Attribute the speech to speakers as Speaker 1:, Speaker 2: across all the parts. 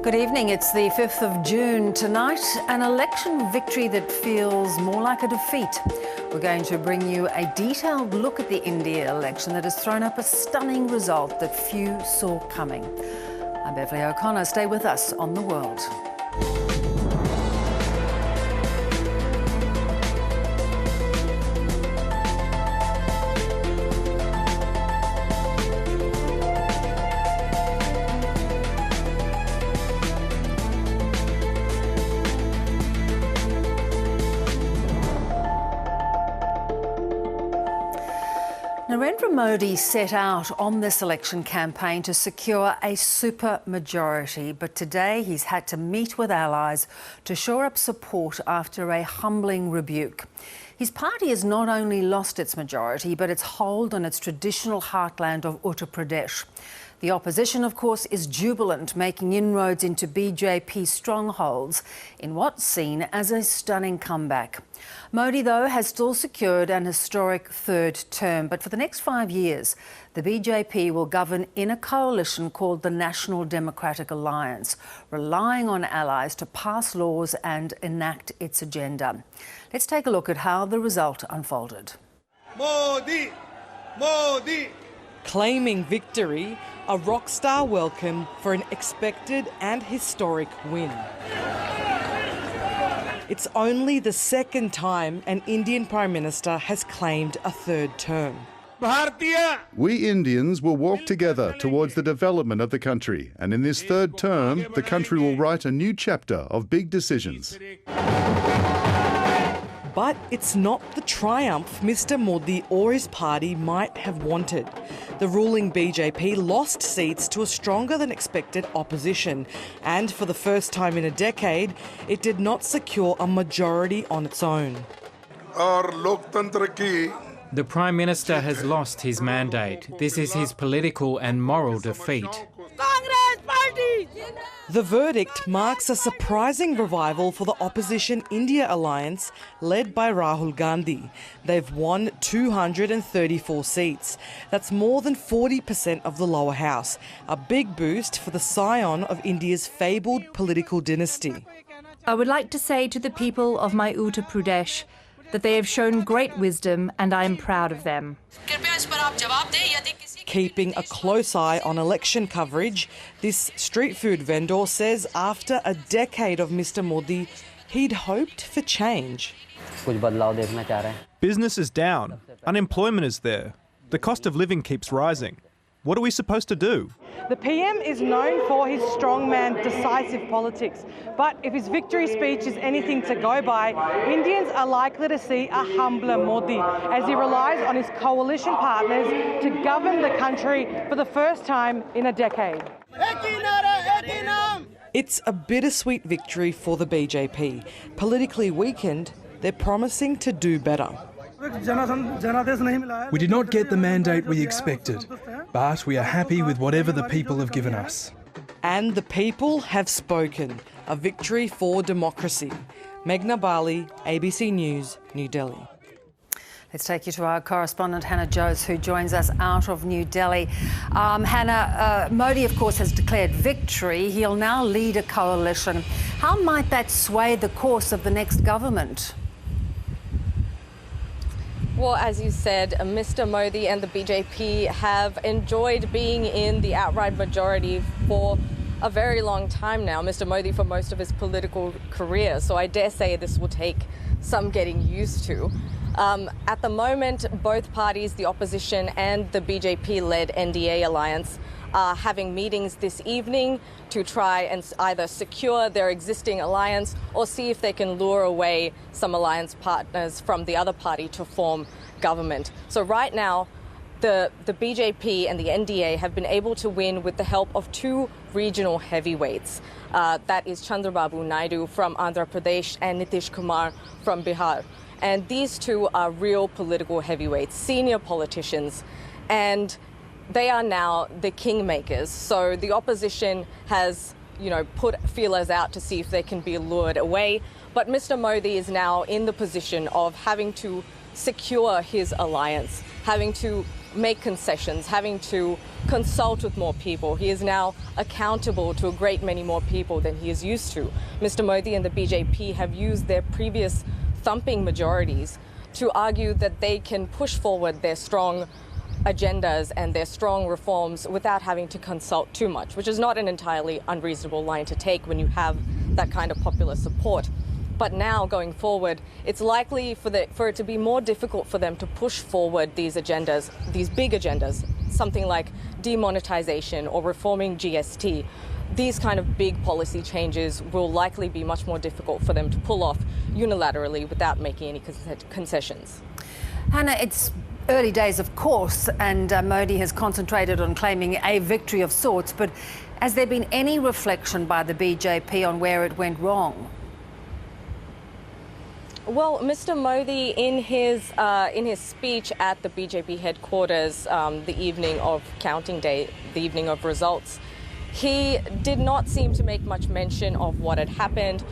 Speaker 1: Good evening. It's the 5th of June. Tonight, an election victory that feels more like a defeat. We're going to bring you a detailed look at the India election that has thrown up a stunning result that few saw coming. I'm Beverley O'Connor. Stay with us on The World. Narendra Modi set out on this election campaign to secure a super majority, but today he's had to meet with allies to shore up support after a humbling rebuke. His party has not only lost its majority, but its hold on its traditional heartland of Uttar Pradesh. The opposition, of course, is jubilant, making inroads into BJP strongholds in what's seen as a stunning comeback. Modi, though, has still secured an historic third term, but for the next 5 years, the BJP will govern in a coalition called the National Democratic Alliance, relying on allies to pass laws and enact its agenda. Let's take a look at how the result unfolded.
Speaker 2: Modi! Modi!
Speaker 3: Claiming victory, a rock star welcome for an expected and historic win. It's only the second time an Indian Prime Minister has claimed a third term.
Speaker 4: We Indians will walk together towards the development of the country, and in this third term, the country will write a new chapter of big decisions.
Speaker 3: But it's not the triumph Mr. Modi or his party might have wanted. The ruling BJP lost seats to a stronger than expected opposition, and for the first time in a decade, it did not secure a majority on its own.
Speaker 5: The Prime Minister has lost his mandate. This is his political and moral defeat.
Speaker 3: The verdict marks a surprising revival for the opposition India alliance led by Rahul Gandhi. They've won 234 seats. That's more than 40% of the lower house, a big boost for the scion of India's fabled political dynasty.
Speaker 6: I would like to say to the people of my Uttar Pradesh that they have shown great wisdom and I am proud of them.
Speaker 3: Keeping a close eye on election coverage, this street food vendor says after a decade of Mr. Modi, he'd hoped for change.
Speaker 7: Business is down. Unemployment is there. The cost of living keeps rising. What are we supposed to do?
Speaker 3: The PM is known for his strongman, decisive politics. But if his victory speech is anything to go by, Indians are likely to see a humbler Modi as he relies on his coalition partners to govern the country for the first time in a decade. It's a bittersweet victory for the BJP. Politically weakened, they're promising to do better.
Speaker 8: We did not get the mandate we expected, but we are happy with whatever the people have given us.
Speaker 3: And the people have spoken. A victory for democracy. Meghna Bali, ABC News, New Delhi.
Speaker 1: Let's take you to our correspondent Hannah Jose, who joins us out of New Delhi. Hannah, Modi, of course, has declared victory. He'll now lead a coalition. How might that sway the course of the next government?
Speaker 9: Well, as you said, Mr. Modi and the BJP have enjoyed being in the outright majority for a very long time now. Mr. Modi for most of his political career. So I dare say this will take some getting used to. At the moment, both parties, the opposition and the BJP-led NDA alliance, are having meetings this evening to try and either secure their existing alliance or see if they can lure away some alliance partners from the other party to form government. So right now, the BJP and the NDA have been able to win with the help of two regional heavyweights. That is Chandrababu Naidu from Andhra Pradesh and Nitish Kumar from Bihar. And these two are real political heavyweights, senior politicians, and they are now the kingmakers. So the opposition has, put feelers out to see if they can be lured away. But Mr. Modi is now in the position of having to secure his alliance, having to make concessions, having to consult with more people. He is now accountable to a great many more people than he is used to. Mr. Modi and the BJP have used their previous thumping majorities to argue that they can push forward their strong agendas and their strong reforms without having to consult too much, which is not an entirely unreasonable line to take when you have that kind of popular support. But now, going forward, it's likely for it to be more difficult for them to push forward these agendas, these big agendas, something like demonetization or reforming GST. These kind of big policy changes will likely be much more difficult for them to pull off unilaterally without making any concessions.
Speaker 1: Hannah, it's early days, of course, and Modi has concentrated on claiming a victory of sorts, but has there been any reflection by the BJP on where it went wrong?
Speaker 9: Well, Mr. Modi, in his speech at the BJP headquarters the evening of counting day, the evening of results, he did not seem to make much mention of what had happened,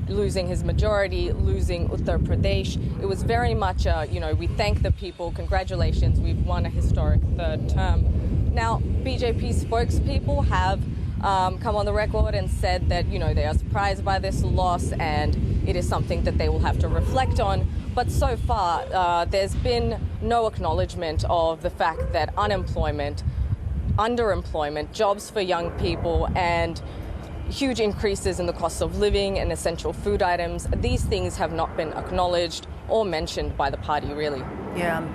Speaker 9: losing his majority, losing Uttar Pradesh. It was very much, we thank the people, congratulations, we've won a historic third term. Now, BJP spokespeople have come on the record and said that, they are surprised by this loss and it is something that they will have to reflect on. But so far, there's been no acknowledgement of the fact that unemployment, underemployment, jobs for young people, and huge increases in the cost of living and essential food items, these things have not been acknowledged or mentioned by the party, really.
Speaker 1: Yeah.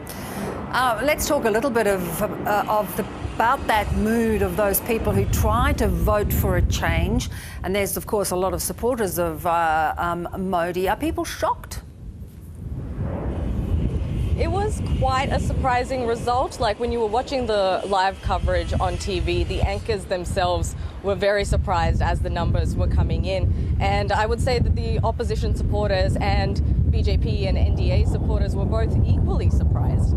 Speaker 1: Let's talk a little bit about that mood of those people who try to vote for a change. And there's, of course, a lot of supporters of Modi. Are people shocked?
Speaker 9: It was quite a surprising result. Like when you were watching the live coverage on TV, the anchors themselves were very surprised as the numbers were coming in. And I would say that the opposition supporters and BJP and NDA supporters were both equally surprised.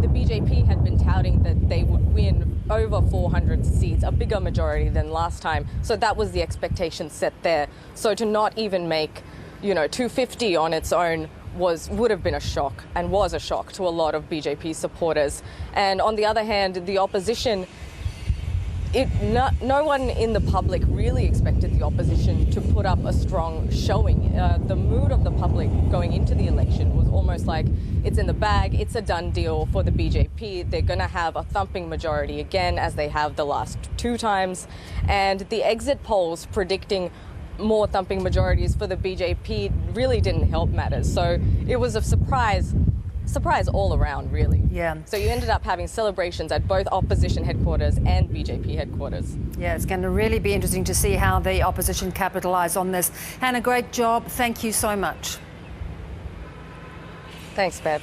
Speaker 9: The BJP had been touting that they would win over 400 seats, a bigger majority than last time. So that was the expectation set there. So to not even make, 250 on its own would have been a shock, and was a shock to a lot of BJP supporters. And on the other hand, the opposition, no one in the public really expected the opposition to put up a strong showing. The mood of the public going into the election was almost like it's in the bag, it's a done deal for the BJP. They're going to have a thumping majority again, as they have the last two times. And the exit polls predicting more thumping majorities for the BJP really didn't help matters. So it was a surprise all around, really.
Speaker 1: Yeah.
Speaker 9: So you ended up having celebrations at both opposition headquarters and BJP headquarters.
Speaker 1: Yeah, it's going to really be interesting to see how the opposition capitalise on this. Hannah, great job. Thank you so much.
Speaker 9: Thanks, Bev.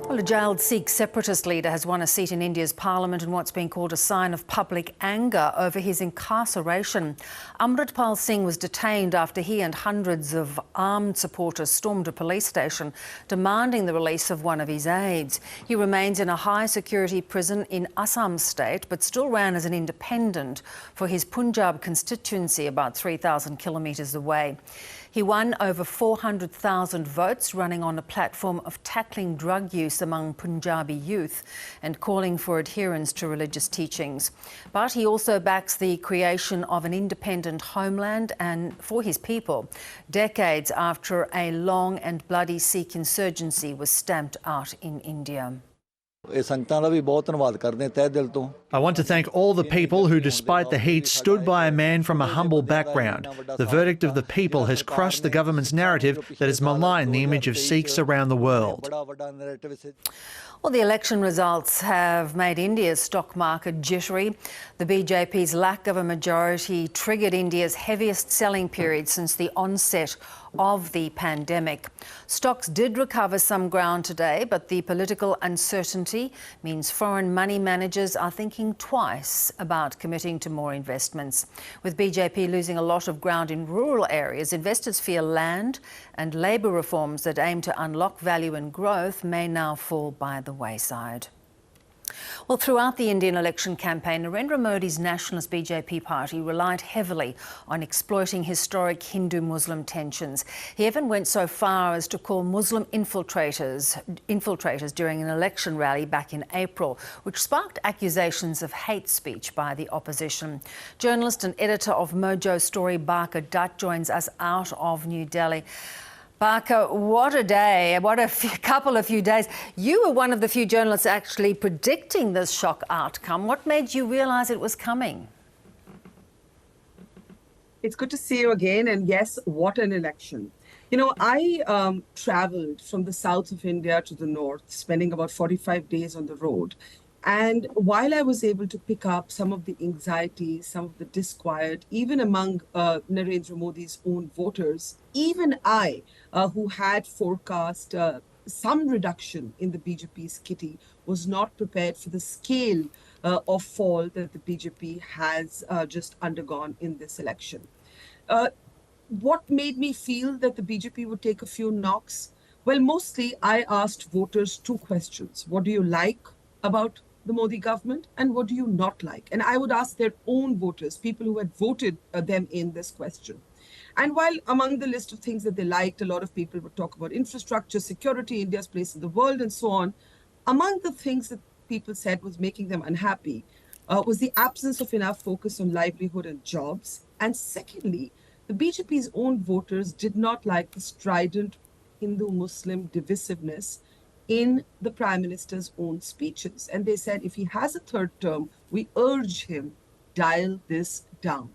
Speaker 1: Well, a jailed Sikh separatist leader has won a seat in India's parliament in what's being called a sign of public anger over his incarceration. Amritpal Singh was detained after he and hundreds of armed supporters stormed a police station demanding the release of one of his aides. He remains in a high-security prison in Assam state but still ran as an independent for his Punjab constituency about 3,000 kilometres away. He won over 400,000 votes, running on a platform of tackling drug use among Punjabi youth and calling for adherence to religious teachings. But he also backs the creation of an independent homeland and for his people, decades after a long and bloody Sikh insurgency was stamped out in India.
Speaker 10: I want to thank all the people who, despite the heat, stood by a man from a humble background. The verdict of the people has crushed the government's narrative that has maligned the image of Sikhs around the world.
Speaker 1: Well, the election results have made India's stock market jittery. The BJP's lack of a majority triggered India's heaviest selling period since the onset of the pandemic. Stocks did recover some ground today, but the political uncertainty means foreign money managers are thinking twice about committing to more investments. With BJP losing a lot of ground in rural areas, investors fear land and labour reforms that aim to unlock value and growth may now fall by the wayside. Well, throughout the Indian election campaign, Narendra Modi's nationalist BJP party relied heavily on exploiting historic Hindu-Muslim tensions. He even went so far as to call Muslim infiltrators during an election rally back in April, which sparked accusations of hate speech by the opposition. Journalist and editor of Mojo Story, Barker Dutt, joins us out of New Delhi. Barker, what a day, what a couple of few days. You were one of the few journalists actually predicting this shock outcome. What made you realise it was coming?
Speaker 11: It's good to see you again. And yes, what an election. You know, I travelled from the south of India to the north, spending about 45 days on the road. And while I was able to pick up some of the anxiety, some of the disquiet, even among Narendra Modi's own voters, even I, who had forecast some reduction in the BJP's kitty, was not prepared for the scale of fall that the BJP has just undergone in this election. What made me feel that the BJP would take a few knocks? Well, mostly I asked voters two questions. What do you like about the Modi government, and what do you not like? And I would ask their own voters, people who had voted them in this question. And while among the list of things that they liked, a lot of people would talk about infrastructure, security, India's place in the world, and so on. Among the things that people said was making them unhappy was the absence of enough focus on livelihood and jobs. And secondly, the BJP's own voters did not like the strident Hindu-Muslim divisiveness in the Prime Minister's own speeches. And they said, if he has a third term, we urge him, dial this down.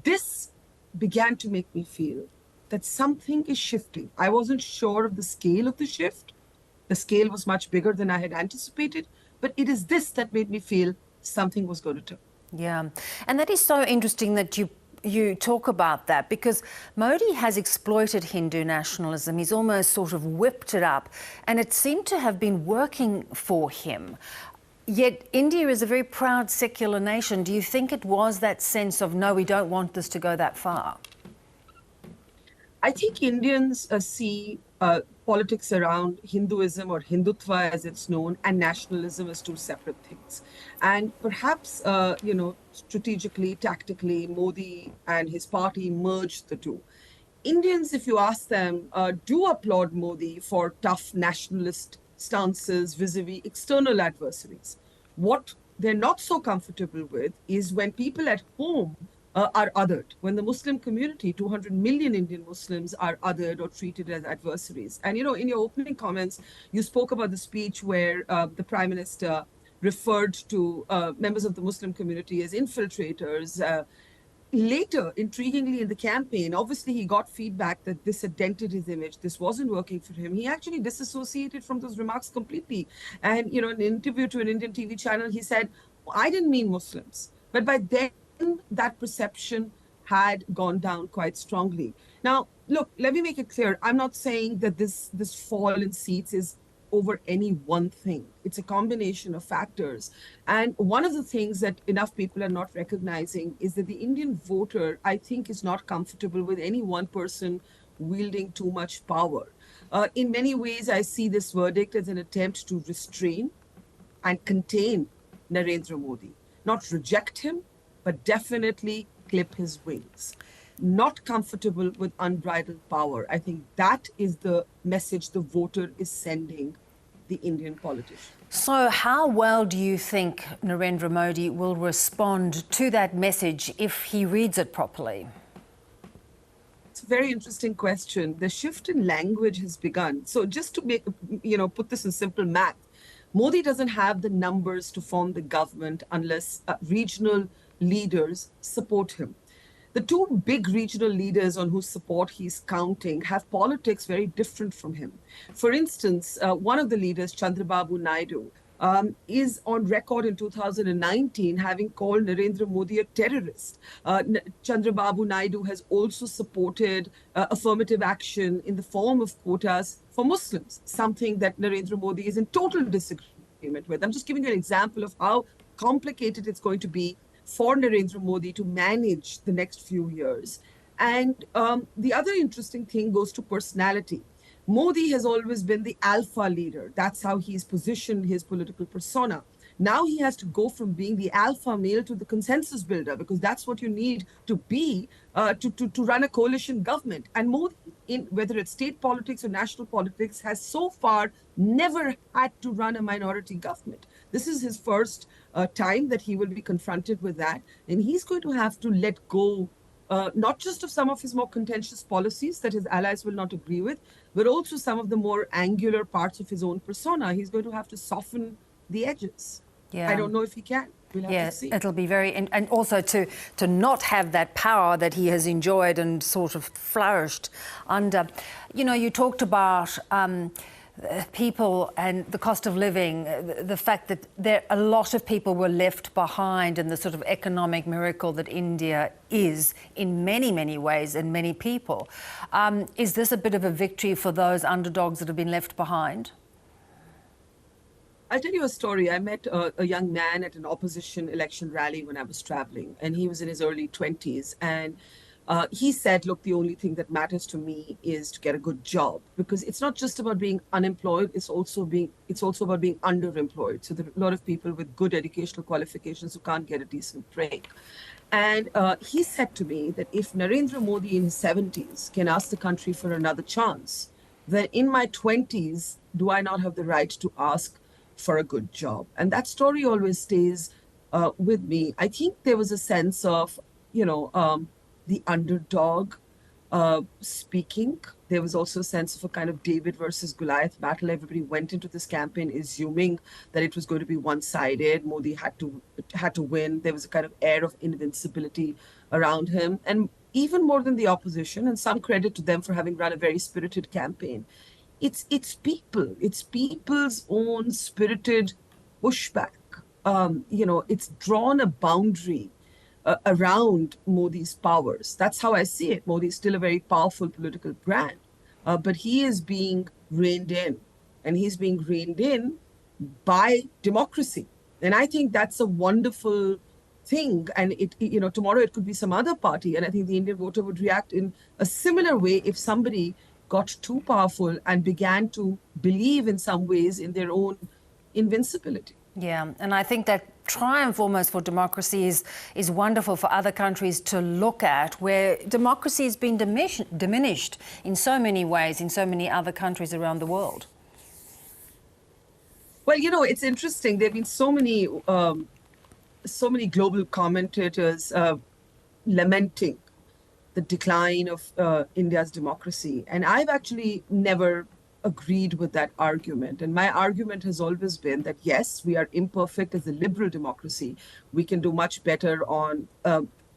Speaker 11: This began to make me feel that something is shifting. I wasn't sure of the scale of the shift. The scale was much bigger than I had anticipated, but it is this that made me feel something was going to turn.
Speaker 1: Yeah, and that is so interesting that you talk about that, because Modi has exploited Hindu nationalism. He's almost sort of whipped it up, and it seemed to have been working for him. Yet India is a very proud secular nation. Do you think it was that sense of, no, we don't want this to go that far?
Speaker 11: I think Indians see politics around Hinduism, or Hindutva as it's known, and nationalism as two separate things. And perhaps, strategically, tactically, Modi and his party merged the two. Indians, if you ask them, do applaud Modi for tough nationalist stances vis-a-vis external adversaries. What they're not so comfortable with is when people at home are othered, when the Muslim community, 200 million Indian Muslims, are othered or treated as adversaries. And, in your opening comments, you spoke about the speech where the Prime Minister referred to members of the Muslim community as infiltrators. Later, intriguingly, in the campaign, obviously he got feedback that this had dented his image. This wasn't working for him. He actually disassociated from those remarks completely. And, in an interview to an Indian TV channel, he said, I didn't mean Muslims. But by then, that perception had gone down quite strongly. Now, look, let me make it clear. I'm not saying that this fall in seats is over any one thing. It's a combination of factors. And one of the things that enough people are not recognizing is that the Indian voter, I think, is not comfortable with any one person wielding too much power. In many ways, I see this verdict as an attempt to restrain and contain Narendra Modi, not reject him, but definitely clip his wings. Not comfortable with unbridled power. I think that is the message the voter is sending the Indian politician.
Speaker 1: So how well do you think Narendra Modi will respond to that message if he reads it properly?
Speaker 11: It's a very interesting question. The shift in language has begun. So just to make, put this in simple math, Modi doesn't have the numbers to form the government unless regional leaders support him. The two big regional leaders on whose support he's counting have politics very different from him. For instance, one of the leaders, Chandrababu Naidu, is on record in 2019 having called Narendra Modi a terrorist. Chandrababu Naidu has also supported affirmative action in the form of quotas for Muslims, something that Narendra Modi is in total disagreement with. I'm just giving you an example of how complicated it's going to be for Narendra Modi to manage the next few years. And the other interesting thing goes to personality. Modi has always been the alpha leader. That's how he's positioned his political persona. Now he has to go from being the alpha male to the consensus builder, because that's what you need to be to run a coalition government. And Modi, in whether it's state politics or national politics, has so far never had to run a minority government. This is his first time that he will be confronted with that. And he's going to have to let go not just of some of his more contentious policies that his allies will not agree with, but also some of the more angular parts of his own persona. He's going to have to soften the edges.
Speaker 1: Yeah.
Speaker 11: I don't know if he can. We'll have to see.
Speaker 1: It'll be very... And also to not have that power that he has enjoyed and sort of flourished under. You know, you talked about... people and the cost of living, the fact that a lot of people were left behind in the sort of economic miracle that India is in many, many ways and many people. Is this a bit of a victory for those underdogs that have been left behind?
Speaker 11: I'll tell you a story. I met a young man at an opposition election rally when I was traveling, and he was in his early 20s. And he said, look, the only thing that matters to me is to get a good job, because it's not just about being unemployed, it's also about being underemployed. So there are a lot of people with good educational qualifications who can't get a decent break. And he said to me that if Narendra Modi in his 70s can ask the country for another chance, then in my 20s, do I not have the right to ask for a good job? And that story always stays with me. I think there was a sense of, the underdog speaking. There was also a sense of a kind of David versus Goliath battle. Everybody went into this campaign assuming that it was going to be one-sided. Modi had to win. There was a kind of air of invincibility around him. And even more than the opposition, and some credit to them for having run a very spirited campaign, it's people. It's people's own spirited pushback. It's drawn a boundary around Modi's powers. That's how I see it. Modi is still a very powerful political brand, but he is being reined in, and he's being reined in by democracy. And I think that's a wonderful thing. And tomorrow it could be some other party, and I think the Indian voter would react in a similar way if somebody got too powerful and began to believe in some ways in their own invincibility.
Speaker 1: Yeah, and I think that triumph almost for democracy is wonderful for other countries to look at, where democracy has been diminished in so many ways in so many other countries around the world.
Speaker 11: Well, it's interesting. There have been so many global commentators lamenting the decline of India's democracy. And I've actually never agreed with that argument. And my argument has always been that, yes, we are imperfect as a liberal democracy. We can do much better on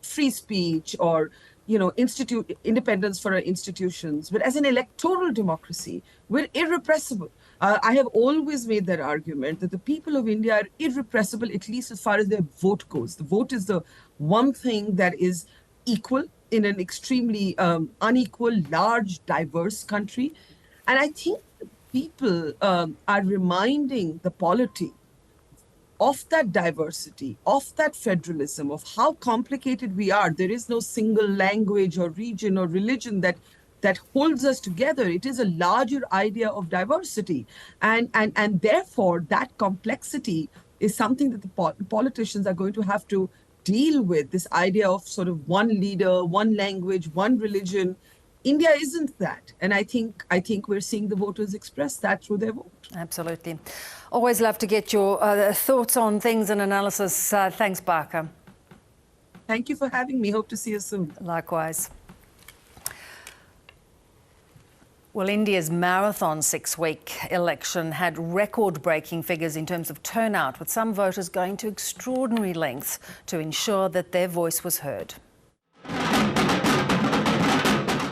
Speaker 11: free speech or, independence for our institutions. But as an electoral democracy, we're irrepressible. I have always made that argument that the people of India are irrepressible, at least as far as their vote goes. The vote is the one thing that is equal in an extremely unequal, large, diverse country. And I think people are reminding the polity of that diversity, of that federalism, of how complicated we are. There is no single language or region or religion that holds us together. It is a larger idea of diversity. And therefore, that complexity is something that the politicians are going to have to deal with, this idea of sort of one leader, one language, one religion. India isn't that. And I think we're seeing the voters express that through their vote.
Speaker 1: Absolutely. Always love to get your thoughts on things and analysis. Thanks, Barker.
Speaker 11: Thank you for having me. Hope to see you soon.
Speaker 1: Likewise. Well, India's marathon 6-week election had record-breaking figures in terms of turnout, with some voters going to extraordinary lengths to ensure that their voice was heard.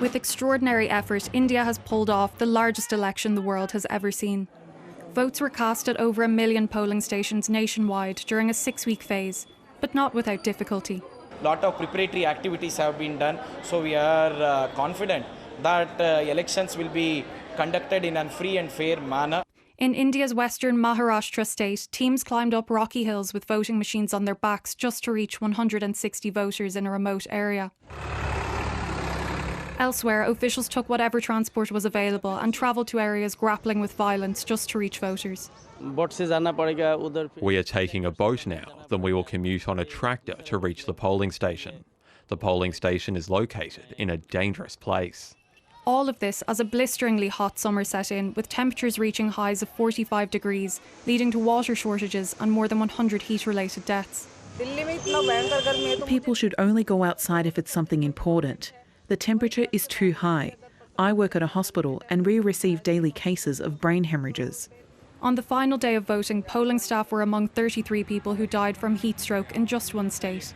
Speaker 12: With extraordinary effort, India has pulled off the largest election the world has ever seen. Votes were cast at over 1 million polling stations nationwide during a 6-week phase, but not without difficulty.
Speaker 13: A lot of preparatory activities have been done, so we are confident that elections will be conducted in a free and fair manner.
Speaker 12: In India's western Maharashtra state, teams climbed up rocky hills with voting machines on their backs just to reach 160 voters in a remote area. Elsewhere, officials took whatever transport was available and travelled to areas grappling with violence just to reach voters.
Speaker 14: We are taking a boat now, then we will commute on a tractor to reach the polling station. The polling station is located in a dangerous place.
Speaker 12: All of this as a blisteringly hot summer set in, with temperatures reaching highs of 45 degrees, leading to water shortages and more than 100 heat-related deaths.
Speaker 15: People should only go outside if it's something important. The temperature is too high. I work at a hospital and we receive daily cases of brain hemorrhages.
Speaker 12: On the final day of voting, polling staff were among 33 people who died from heat stroke in just one state.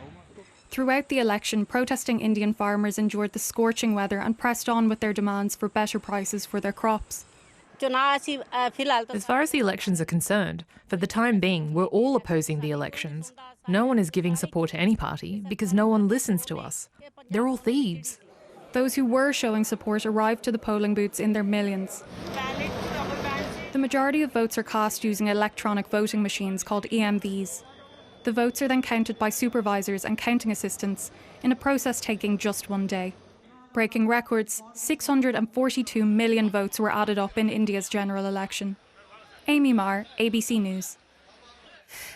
Speaker 12: Throughout the election, protesting Indian farmers endured the scorching weather and pressed on with their demands for better prices for their crops.
Speaker 16: As far as the elections are concerned, for the time being, we're all opposing the elections. No one is giving support to any party because no one listens to us. They're all thieves.
Speaker 12: Those who were showing support arrived to the polling booths in their millions. The majority of votes are cast using electronic voting machines called EMVs. The votes are then counted by supervisors and counting assistants in a process taking just one day. Breaking records, 642 million votes were added up in India's general election. Amy Marr, ABC News.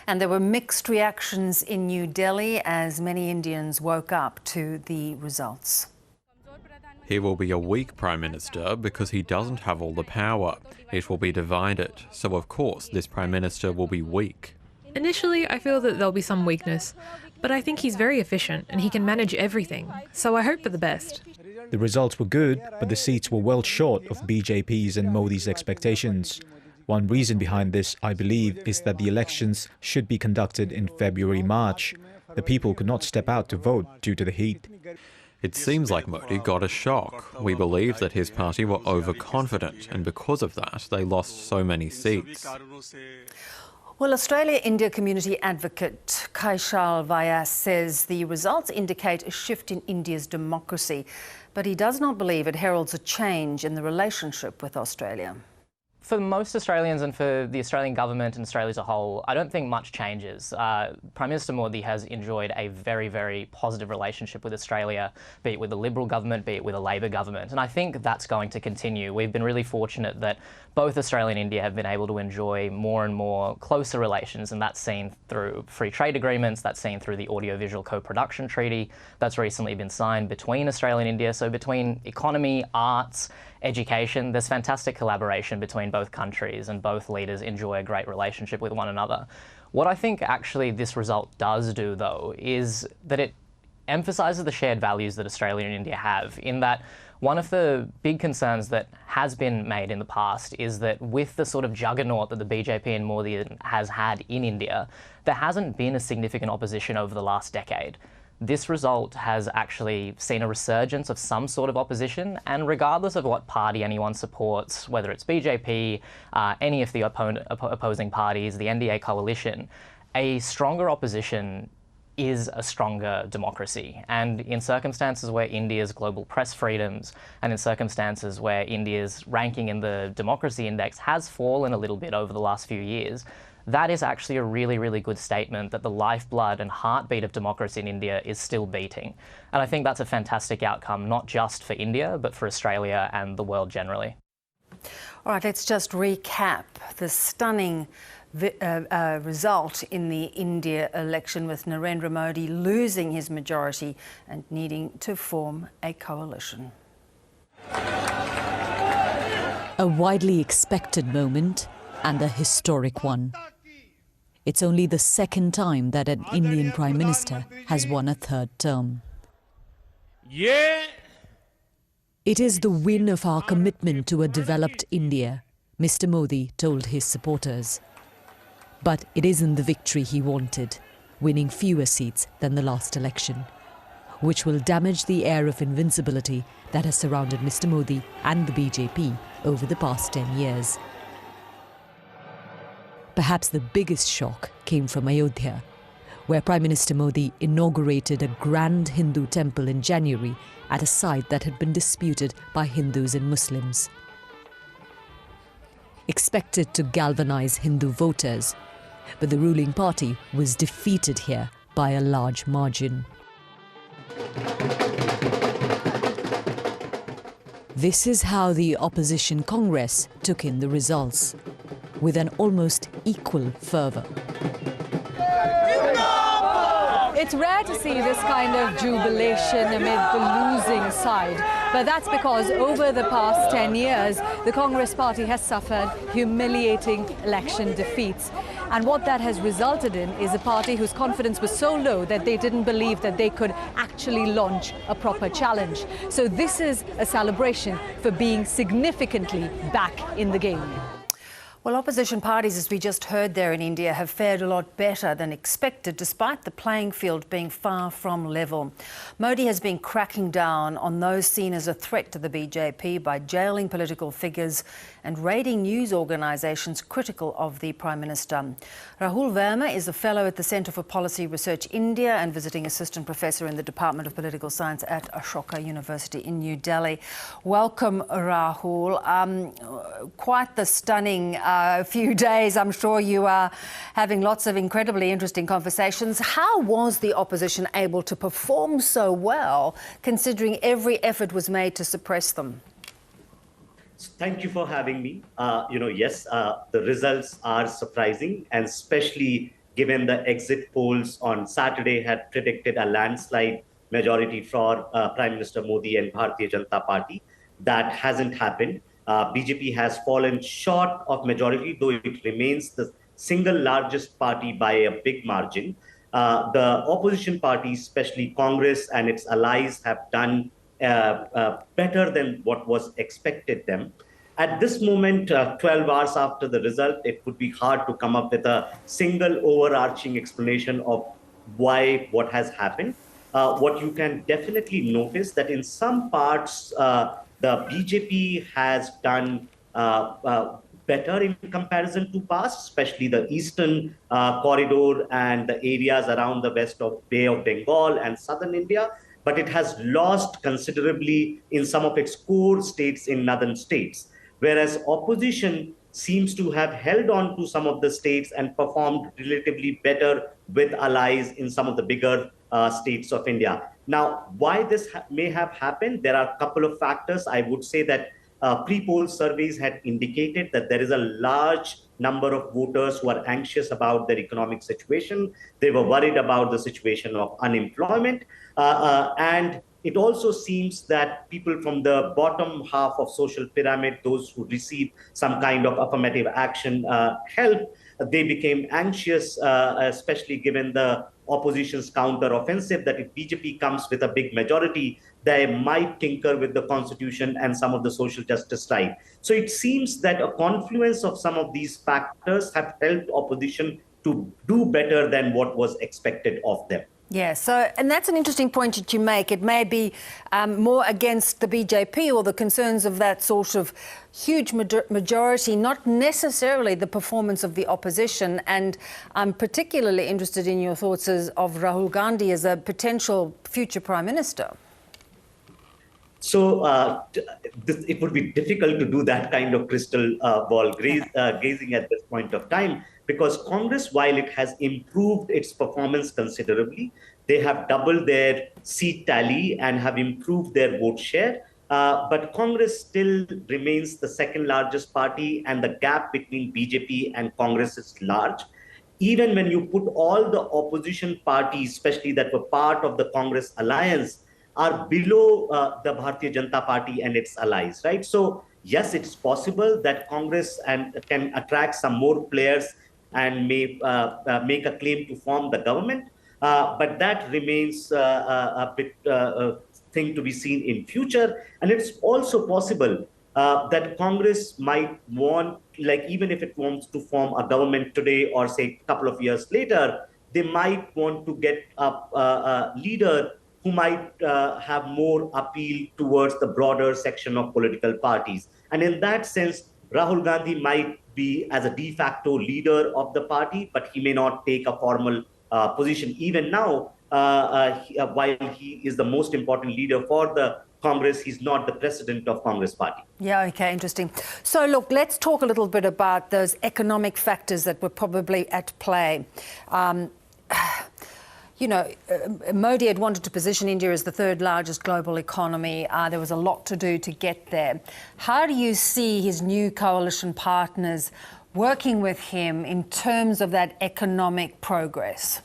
Speaker 1: And there were mixed reactions in New Delhi as many Indians woke up to the results.
Speaker 14: He will be a weak Prime Minister because he doesn't have all the power. It will be divided, so of course this Prime Minister will be weak.
Speaker 16: Initially, I feel that there'll be some weakness, but I think he's very efficient and he can manage everything, so I hope for the best.
Speaker 17: The results were good, but the seats were well short of BJP's and Modi's expectations. One reason behind this, I believe, is that the elections should be conducted in February-March. The people could not step out to vote due to the heat.
Speaker 14: It seems like Modi got a shock. We believe that his party were overconfident, and because of that, they lost so many seats.
Speaker 1: Well, Australia-India community advocate Kaishal Vyas says the results indicate a shift in India's democracy, but he does not believe it heralds a change in the relationship with Australia.
Speaker 18: For most Australians and for the Australian government and Australia as a whole, I don't think much changes. Prime Minister Modi has enjoyed a very, very positive relationship with Australia, be it with the Liberal government, be it with a Labor government, and I think that's going to continue. We've been really fortunate that both Australia and India have been able to enjoy more and more closer relations, and that's seen through free trade agreements, that's seen through the audiovisual co-production treaty that's recently been signed between Australia and India. So between economy, arts, education, there's fantastic collaboration between both countries, and both leaders enjoy a great relationship with one another. What I think actually this result does do, though, is that it emphasises the shared values that Australia and India have, in that one of the big concerns that has been made in the past is that with the sort of juggernaut that the BJP and Modi has had in India, there hasn't been a significant opposition over the last decade. This result has actually seen a resurgence of some sort of opposition, and regardless of what party anyone supports, whether it's BJP, any of the opposing parties, the NDA coalition, a stronger opposition is a stronger democracy. And in circumstances where India's global press freedoms and in circumstances where India's ranking in the democracy index has fallen a little bit over the last few years, that is actually a really, really good statement that the lifeblood and heartbeat of democracy in India is still beating. And I think that's a fantastic outcome, not just for India, but for Australia and the world generally.
Speaker 1: All right, let's just recap the stunning result in the India election, with Narendra Modi losing his majority and needing to form a coalition.
Speaker 19: A widely expected moment and a historic one. It's only the second time that an Indian Prime Minister has won a third term. It is the win of our commitment to a developed India, Mr. Modi told his supporters. But it isn't the victory he wanted, winning fewer seats than the last election, which will damage the air of invincibility that has surrounded Mr. Modi and the BJP over the past 10 years. Perhaps the biggest shock came from Ayodhya, where Prime Minister Modi inaugurated a grand Hindu temple in January at a site that had been disputed by Hindus and Muslims. Expected to galvanize Hindu voters, but the ruling party was defeated here by a large margin. This is how the opposition Congress took in the results, with an almost equal fervour.
Speaker 20: It's rare to see this kind of jubilation amid the losing side, but that's because over the past 10 years, the Congress party has suffered humiliating election defeats. And what that has resulted in is a party whose confidence was so low that they didn't believe that they could actually launch a proper challenge. So this is a celebration for being significantly back in the game.
Speaker 1: Well, opposition parties, as we just heard there in India, have fared a lot better than expected, despite the playing field being far from level. Modi has been cracking down on those seen as a threat to the BJP by jailing political figures and raiding news organisations critical of the Prime Minister. Rahul Verma is a fellow at the Centre for Policy Research India and visiting assistant professor in the Department of Political Science at Ashoka University in New Delhi. Welcome, Rahul. Quite the stunning few days. I'm sure you are having lots of incredibly interesting conversations. How was the opposition able to perform so well, considering every effort was made to suppress them?
Speaker 21: Thank you for having me. Yes, the results are surprising, and especially given the exit polls on Saturday had predicted a landslide majority for Prime Minister Modi and Bharatiya Janata Party. That hasn't happened. BJP has fallen short of majority, though it remains the single largest party by a big margin. The opposition parties, especially Congress and its allies, have done better than what was expected them. At this moment, 12 hours after the result, it would be hard to come up with a single overarching explanation of why what has happened. What you can definitely notice that in some parts, the BJP has done better in comparison to past, especially the eastern corridor and the areas around the west of Bay of Bengal and southern India. But it has lost considerably in some of its core states in northern states, whereas opposition seems to have held on to some of the states and performed relatively better with allies in some of the bigger states of India. Now, why this may have happened, there are a couple of factors. I would say that pre-poll surveys had indicated that there is a large number of voters who are anxious about their economic situation. They were worried about the situation of unemployment. And it also seems that people from the bottom half of social pyramid, those who receive some kind of affirmative action help, they became anxious, especially given the opposition's counter-offensive, that if BJP comes with a big majority, they might tinker with the constitution and some of the social justice right. So it seems that a confluence of some of these factors have helped opposition to do better than what was expected of them.
Speaker 1: Yeah, and that's an interesting point that you make. It may be more against the BJP or the concerns of that sort of huge majority, not necessarily the performance of the opposition. And I'm particularly interested in your thoughts of Rahul Gandhi as a potential future Prime Minister.
Speaker 21: So it would be difficult to do that kind of crystal ball gazing at this point of time, because Congress, while it has improved its performance considerably, they have doubled their seat tally and have improved their vote share. But Congress still remains the second largest party, and the gap between BJP and Congress is large. Even when you put all the opposition parties, especially that were part of the Congress alliance, are below the Bharatiya Janata Party and its allies, right? So yes, it's possible that Congress can attract some more players and may make a claim to form the government, but that remains a bit thing to be seen in future. And it's also possible that Congress might want, like even if it wants to form a government today or say a couple of years later, they might want to get a leader who might have more appeal towards the broader section of political parties. And in that sense, Rahul Gandhi might be as a de facto leader of the party, but he may not take a formal position. Even now, while he is the most important leader for the Congress, he's not the president of Congress party.
Speaker 1: Yeah, okay, interesting. So look, let's talk a little bit about those economic factors that were probably at play. You know, Modi had wanted to position India as the third largest global economy. There was a lot to do to get there. How do you see his new coalition partners working with him in terms of that economic progress?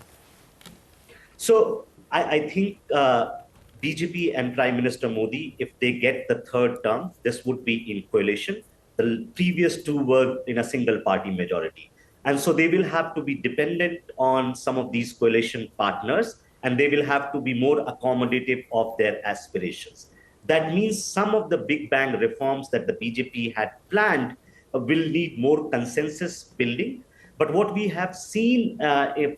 Speaker 21: So I think BJP and Prime Minister Modi, if they get the third term, this would be in coalition. The previous two were in a single party majority. And so they will have to be dependent on some of these coalition partners, and they will have to be more accommodative of their aspirations. That means some of the big bang reforms that the BJP had planned will need more consensus building. But what we have seen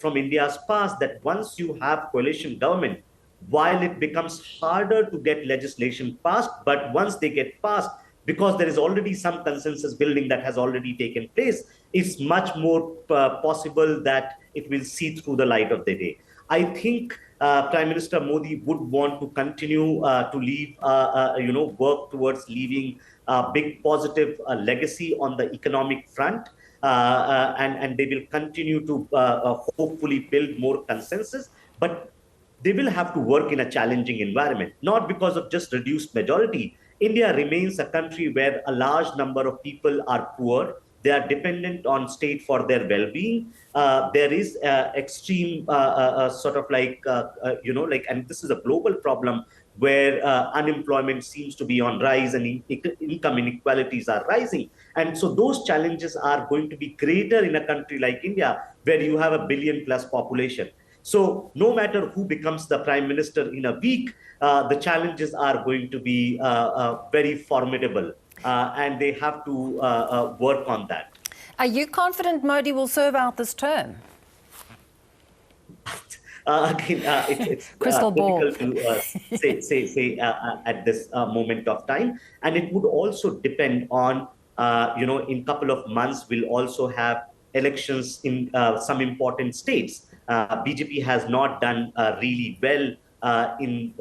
Speaker 21: from India's past, that once you have coalition government, while it becomes harder to get legislation passed, but once they get passed, because there is already some consensus building that has already taken place, it's much more possible that it will see through the light of the day. I think Prime Minister Modi would want to continue to leave, work towards leaving a big positive legacy on the economic front. And they will continue to hopefully build more consensus. But they will have to work in a challenging environment, not because of just reduced majority. India remains a country where a large number of people are poor. They are dependent on state for their well-being. There is extreme and this is a global problem where unemployment seems to be on rise and income inequalities are rising. And so those challenges are going to be greater in a country like India, where you have a billion-plus population. So no matter who becomes the prime minister in a week, the challenges are going to be very formidable, and they have to work on that.
Speaker 1: Are you confident Modi will serve out this term?
Speaker 21: It's
Speaker 1: crystal ball
Speaker 21: difficult to say at this moment of time, and it would also depend on in a couple of months we'll also have elections in some important states. BJP has not done really well in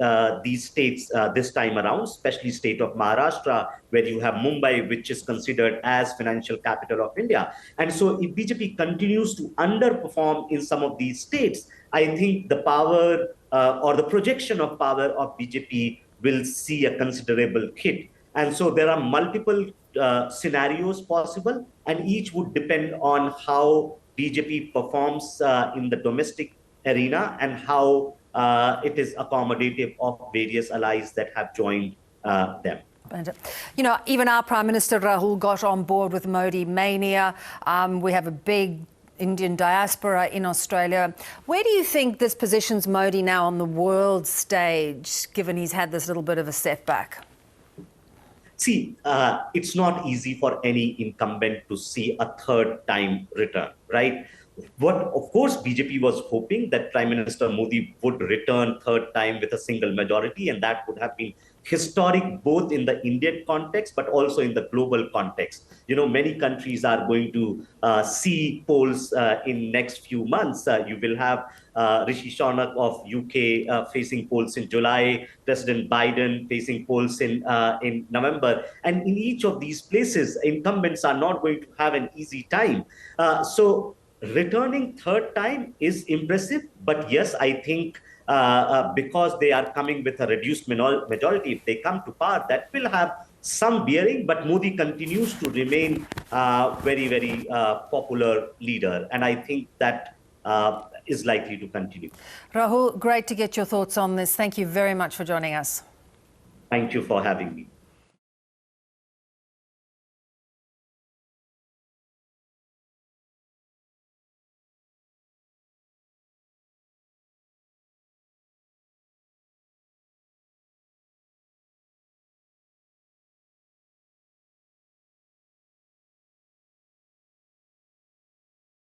Speaker 21: these states this time around, especially state of Maharashtra, where you have Mumbai, which is considered as financial capital of India. And so if BJP continues to underperform in some of these states, I think the power or the projection of power of BJP will see a considerable hit. And so there are multiple scenarios possible, and each would depend on how BJP performs in the domestic arena and how it is accommodative of various allies that have joined them.
Speaker 1: You know, even our Prime Minister Rahul got on board with Modi mania. We have a big Indian diaspora in Australia. Where do you think this positions Modi now on the world stage, given he's had this little bit of a setback?
Speaker 21: See, it's not easy for any incumbent to see a third time return, right? What, of course, BJP was hoping that Prime Minister Modi would return third time with a single majority, and that would have been historic both in the Indian context but also in the global context. You know, many countries are going to see polls in next few months. You will have Rishi Sunak of UK facing polls in July, President Biden facing polls in November. And in each of these places, incumbents are not going to have an easy time. So returning third time is impressive, but yes, I think because they are coming with a reduced majority, if they come to power, that will have some bearing, but Modi continues to remain very, very popular leader, and I think that is likely to continue.
Speaker 1: Rahul, great to get your thoughts on this. Thank you very much for joining us.
Speaker 21: Thank you for having me.